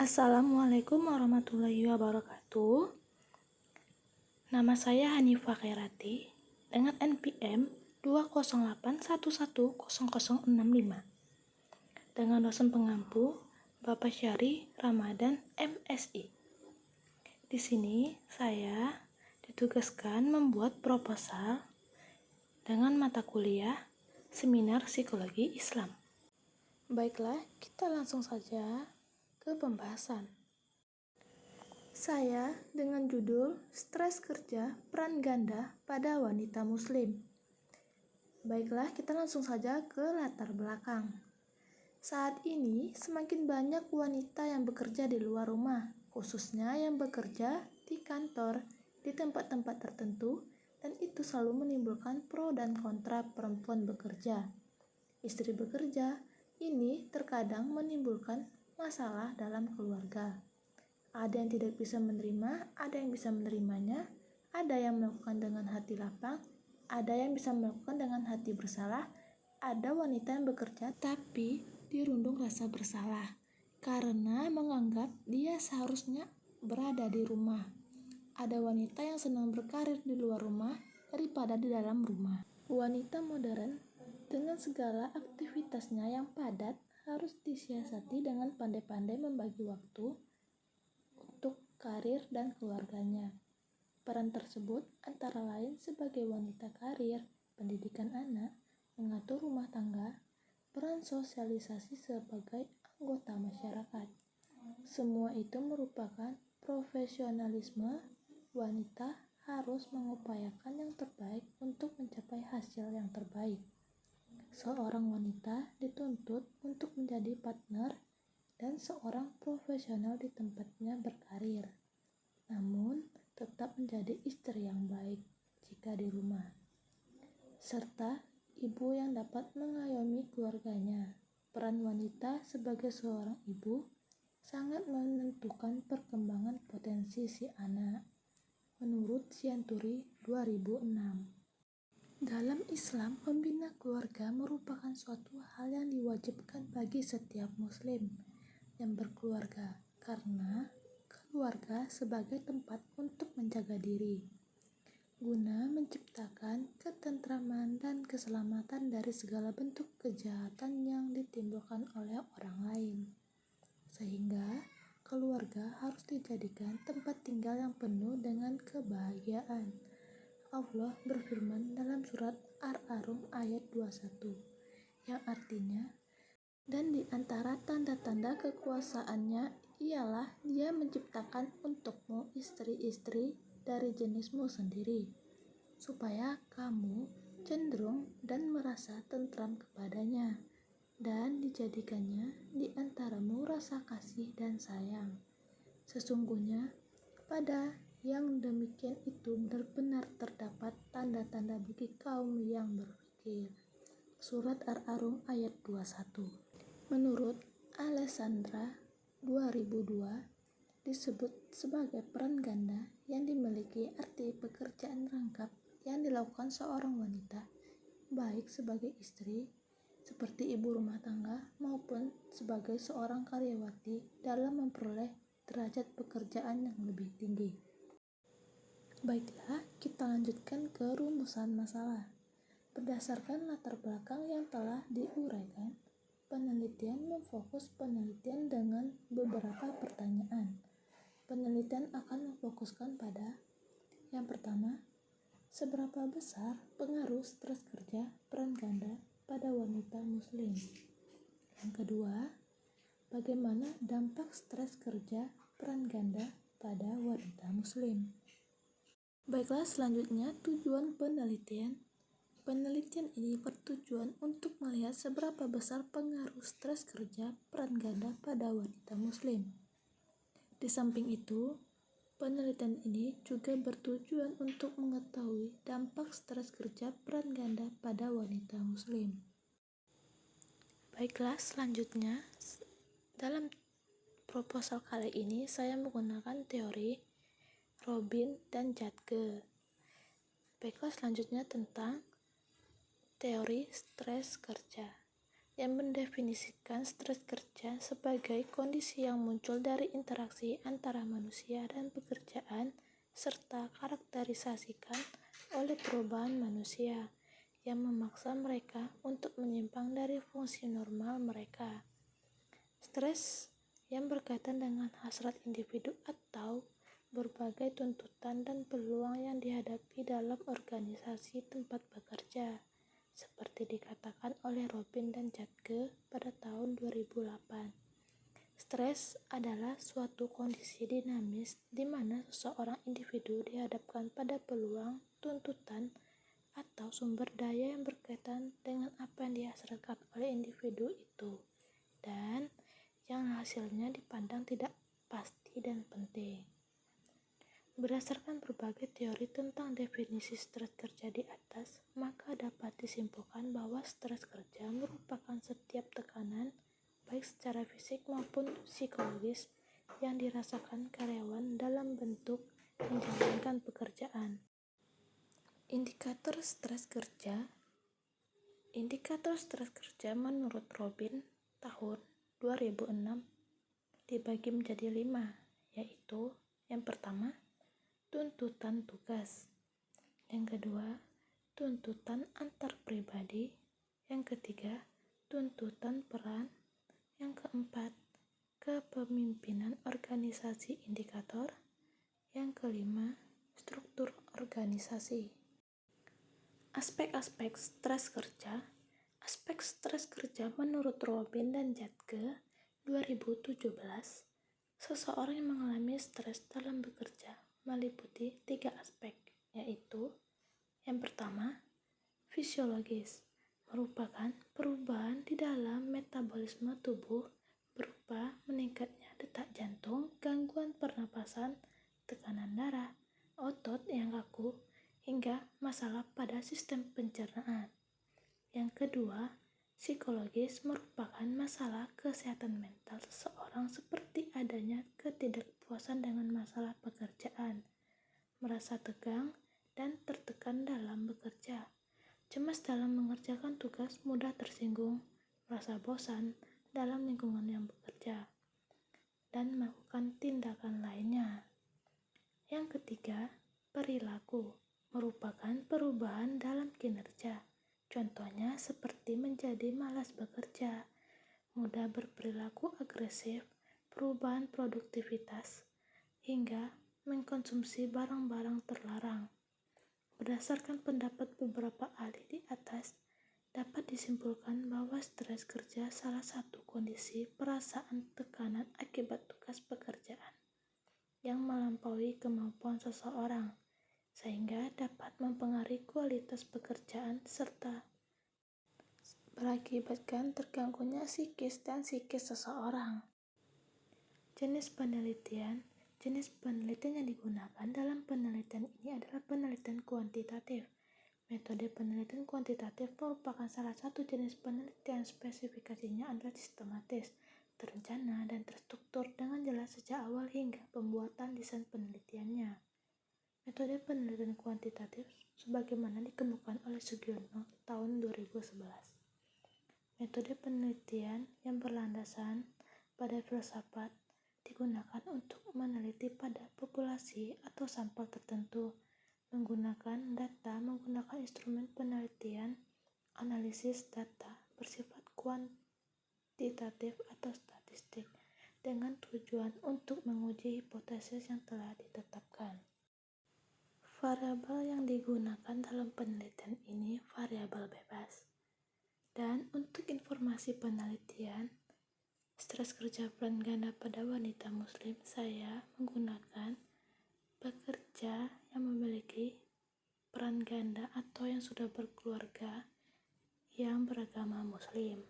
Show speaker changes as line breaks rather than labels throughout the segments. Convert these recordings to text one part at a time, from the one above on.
Assalamualaikum warahmatullahi wabarakatuh. Nama saya Hanifah Khairati dengan NPM 208110065 dengan dosen pengampu Bapak Syari Ramadan MSI. Di sini saya ditugaskan membuat proposal dengan mata kuliah Seminar Psikologi Islam. Baiklah, kita langsung saja ke pembahasan. Saya dengan judul Stres Kerja Peran Ganda pada Wanita Muslim. Baiklah, kita langsung saja ke latar belakang. Saat ini semakin banyak wanita yang bekerja di luar rumah, khususnya yang bekerja di kantor, di tempat-tempat tertentu, dan itu selalu menimbulkan pro dan kontra perempuan bekerja. Istri bekerja ini terkadang menimbulkan masalah dalam keluarga. Ada yang tidak bisa menerima, ada yang bisa menerimanya, ada yang melakukan dengan hati lapang, ada yang bisa melakukan dengan hati bersalah, ada wanita yang bekerja tapi dirundung rasa bersalah karena menganggap dia seharusnya berada di rumah. Ada wanita yang senang berkarir di luar rumah daripada di dalam rumah. Wanita modern dengan segala aktivitasnya yang padat harus disiasati dengan pandai-pandai membagi waktu untuk karir dan keluarganya. Peran tersebut antara lain sebagai wanita karir, pendidikan anak, mengatur rumah tangga, peran sosialisasi sebagai anggota masyarakat. Semua itu merupakan profesionalisme. Wanita harus mengupayakan yang terbaik untuk mencapai hasil yang terbaik. Seorang wanita dituntut untuk menjadi partner dan seorang profesional di tempatnya berkarir, namun tetap menjadi istri yang baik jika di rumah, serta ibu yang dapat mengayomi keluarganya. Peran wanita sebagai seorang ibu sangat menentukan perkembangan potensi si anak, menurut Sianturi 2006. Dalam Islam, membina keluarga merupakan suatu hal yang diwajibkan bagi setiap muslim yang berkeluarga, karena keluarga sebagai tempat untuk menjaga diri, guna menciptakan ketentraman dan keselamatan dari segala bentuk kejahatan yang ditimbulkan oleh orang lain. Sehingga keluarga harus dijadikan tempat tinggal yang penuh dengan kebahagiaan. Allah berfirman dalam surat Ar-Rum ayat 21, yang artinya, dan di antara tanda-tanda kekuasaannya ialah Dia menciptakan untukmu istri-istri dari jenismu sendiri, supaya kamu cenderung dan merasa tentram kepadanya, dan dijadikannya di antaramu rasa kasih dan sayang. Sesungguhnya pada yang demikian itu benar-benar terdapat tanda-tanda bagi kaum yang berpikir. Surat Ar-Rum ayat 21. Menurut Alessandra 2002, disebut sebagai peran ganda yang dimiliki arti pekerjaan rangkap yang dilakukan seorang wanita, baik sebagai istri, seperti ibu rumah tangga, maupun sebagai seorang karyawati dalam memperoleh derajat pekerjaan yang lebih tinggi. Baiklah, kita lanjutkan ke rumusan masalah. Berdasarkan latar belakang yang telah diuraikan, penelitian memfokus penelitian dengan beberapa pertanyaan. Penelitian akan memfokuskan pada yang pertama, seberapa besar pengaruh stres kerja peran ganda pada wanita muslim. Yang kedua, bagaimana dampak stres kerja peran ganda pada wanita muslim. Baiklah, selanjutnya tujuan penelitian. Penelitian ini bertujuan untuk melihat seberapa besar pengaruh stres kerja peran ganda pada wanita muslim. Di samping itu, penelitian ini juga bertujuan untuk mengetahui dampak stres kerja peran ganda pada wanita muslim. Baiklah, selanjutnya dalam proposal kali ini saya menggunakan teori Robin dan Jatke. Baiklah, selanjutnya tentang teori stres kerja. yang mendefinisikan stres kerja sebagai kondisi yang muncul dari interaksi antara manusia dan pekerjaan serta karakterisasikan oleh perubahan manusia yang memaksa mereka untuk menyimpang dari fungsi normal mereka. Stres yang berkaitan dengan hasrat individu atau berbagai tuntutan dan peluang yang dihadapi dalam organisasi tempat bekerja, seperti dikatakan oleh Robin dan Jatke pada tahun 2008. Stres adalah suatu kondisi dinamis di mana seseorang individu dihadapkan pada peluang, tuntutan, atau sumber daya yang berkaitan dengan apa yang dihasilkan oleh individu itu, dan yang hasilnya dipandang tidak pasti dan penting. Berdasarkan berbagai teori tentang definisi stres kerja di atas, maka dapat disimpulkan bahwa stres kerja merupakan setiap tekanan, baik secara fisik maupun psikologis, yang dirasakan karyawan dalam bentuk menjalankan pekerjaan. Indikator stres kerja menurut Robin tahun 2006 dibagi menjadi 5, yaitu yang pertama, tuntutan tugas, yang kedua, tuntutan antar pribadi, yang ketiga, tuntutan peran, yang keempat, kepemimpinan organisasi indikator, yang kelima, struktur organisasi. Aspek-aspek stres kerja. Aspek stres kerja menurut Robin dan Jatke 2017, seseorang yang mengalami stres dalam bekerja meliputi 3 aspek, yaitu yang pertama, fisiologis, merupakan perubahan di dalam metabolisme tubuh berupa meningkatnya detak jantung, gangguan pernapasan, tekanan darah, otot yang kaku, hingga masalah pada sistem pencernaan. Yang kedua, psikologis merupakan masalah kesehatan mental seseorang seperti adanya ketidakpuasan dengan masalah pekerjaan, merasa tegang dan tertekan dalam bekerja, cemas dalam mengerjakan tugas, mudah tersinggung, merasa bosan dalam lingkungan yang bekerja, dan melakukan tindakan lainnya. Yang ketiga, perilaku merupakan perubahan dalam kinerja. Contohnya seperti menjadi malas bekerja, mudah berperilaku agresif, perubahan produktivitas, hingga mengkonsumsi barang-barang terlarang. Berdasarkan pendapat beberapa ahli di atas, dapat disimpulkan bahwa stres kerja salah satu kondisi perasaan tekanan akibat tugas pekerjaan yang melampaui kemampuan seseorang, sehingga dapat mempengaruhi kualitas pekerjaan serta berakibatkan terganggunya psikis dan psikis seseorang. Jenis penelitian yang digunakan dalam penelitian ini adalah penelitian kuantitatif. Metode penelitian kuantitatif merupakan salah satu jenis penelitian. Spesifikasinya adalah sistematis, terencana, dan terstruktur dengan jelas sejak awal hingga pembuatan desain penelitiannya. Metode penelitian kuantitatif sebagaimana dikemukakan oleh Sugiono tahun 2011. Metode penelitian yang berlandasan pada filsafat digunakan untuk meneliti pada populasi atau sampel tertentu, menggunakan data menggunakan instrumen penelitian analisis data bersifat kuantitatif atau statistik dengan tujuan untuk menguji hipotesis yang telah ditetapkan. Variabel yang digunakan dalam penelitian ini variabel bebas. Dan untuk informasi penelitian stres kerja peran ganda pada wanita muslim, saya menggunakan pekerja yang memiliki peran ganda atau yang sudah berkeluarga yang beragama muslim.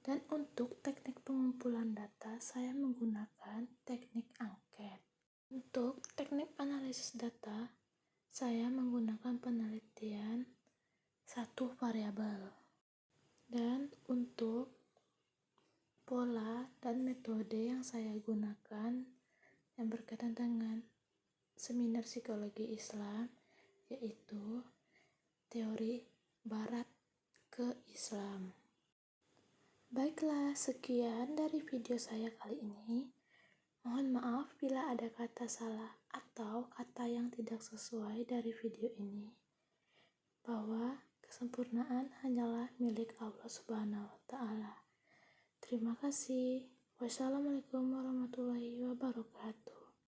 Dan untuk teknik pengumpulan data, saya menggunakan teknik angket. Untuk teknik analisis data, saya menggunakan penelitian satu variabel. Dan untuk pola dan metode yang saya gunakan yang berkaitan dengan seminar psikologi Islam, yaitu teori Barat ke Islam. Baiklah, sekian dari video saya kali ini. Mohon maaf bila ada kata salah atau kata yang tidak sesuai dari video ini. Bahwa kesempurnaan hanyalah milik Allah Subhanahu wa Ta'ala. Terima kasih. Wassalamualaikum warahmatullahi wabarakatuh.